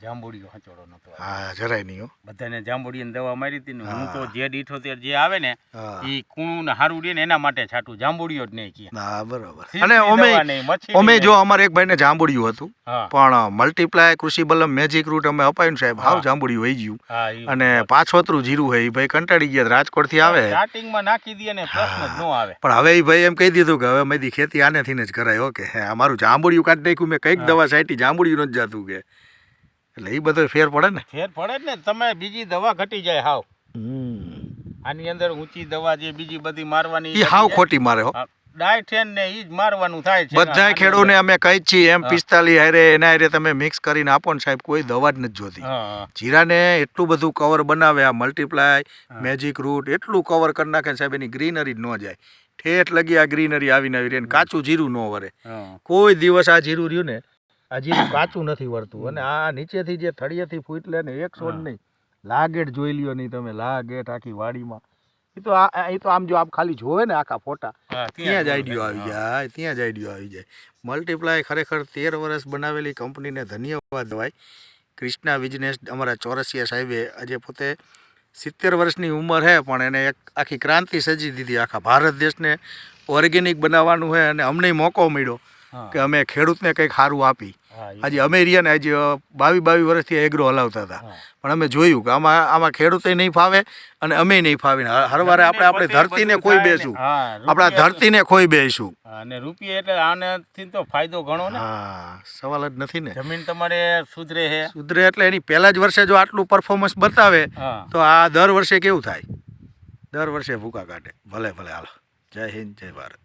જાંબુડીઓ હચોડો નતો. હા જરાય નહીં હો. બધાને જાંબુડીની દવા મારી હતી ને હું તો જે 78 જે આવે ને એ કૂણું ને હારું રહે ને એના માટે છાટું, જાંબુડીઓ જ નહીં કે. હા બરોબર. અને અમે જો અમારે એક ભાઈને જાંબુડિયું હતું પણ મલ્ટીપ્લાય કૃષિ બલમ મેજિક રૂટ અમે અપાયું સાહેબ, હાવ જાંબુડિયું વહી ગયું અને પાછોતરું જીરું હે એ ભાઈ કંટાળી ગયા, રાજકોટ થી આવે સ્ટાર્ટિંગમાં નાખી દે ને પ્રશ્ન જ ન આવે. પણ હવે એ ભાઈ એમ કહી દીધું કે હવે મેદી ખેતી આનેથી જ કરાય. ઓકે અમારું જાંબુડિયું કાઢી નાખ્યું મેં, કઈક દવા છાંટી જાંબુડિયું નથી જતું કે, એટલે એ બધો ફેર પડે ને. ફેર પડે ને, તમે બીજી દવા ઘટી જાય હાવ. આની અંદર ઊંચી દવા જે બીજી બધી મારવાની એ હાવ ખોટી મારે હો. ડાયથેન ને ઈ જ મારવાનું થાય છે. બધા ખેડૂતોને અમે કહી છીએ M45 હારે એના હારે તમે મિક્સ કરીને આપો ને સાહેબ, કોઈ દવા જ નથી જોતી. જીરાને એટલું બધું કવર બનાવે આ મલ્ટીપ્લાય મેજિક રૂટ, એટલું કવર કરી નાખે સાહેબ, એની ગ્રીનરી જ ન જાય. ઠેઠ લગી આ ગ્રીનરી આવીને આવી રહે, કાચું જીરું ન વરે. કોઈ દિવસ આ જીરું રહ્યું ને, આ જીરું કાચું નથી વરતું. અને આ નીચેથી જે થળિયેથી ફૂટ લે ને, એક છોડ નહીં, લાગેટ જોઈ લ્યો નહીં તમે, લાગેટ આખી વાડીમાં. એ તો આમ જો આપ ખાલી જોવે ને આખા ફોટા, ત્યાં જ આઈડિયો આવી જાય, ત્યાં જ આઈડિયો આવી જાય. મલ્ટીપ્લાય ખરેખર 13 વર્ષ બનાવેલી કંપનીને ધન્યવાદ દેવાય. ક્રિષ્ના બિઝનેસ અમારા ચોરસિયા સાહેબે આજે પોતે 70 વર્ષની ઉંમર છે પણ એને એક આખી ક્રાંતિ સજી દીધી. આખા ભારત દેશને ઓર્ગેનિક બનાવવાનું છે અને અમને મોકો મળ્યો કે અમે ખેડૂતને કંઈક સારું આપી. આજે અમે રહ્યા ને, આજે 22 વર્ષથી એગ્રો હલાવતા હતા પણ અમે જોયું કે આમાં ખેડૂતે નહીં ફાવે અને અમે નહીં ફાવીને હરવારે આપણે ધરતીને કોઈ બેસું, આપણા ધરતીને કોઈ બેસું અને રૂપિયા એટલે આનાથી તો ફાયદો ઘણો ને. હા સવાલ જ નથી ને. જમીન તમારે સુધરે છે, સુધરે એટલે એની પહેલા જ વર્ષે જો આટલું પરફોર્મન્સ બતાવે તો આ દર વર્ષે કેવું થાય, દર વર્ષે ભૂકા કાઢે. ભલે ભલે હાલો. જય હિન્દ, જય ભારત.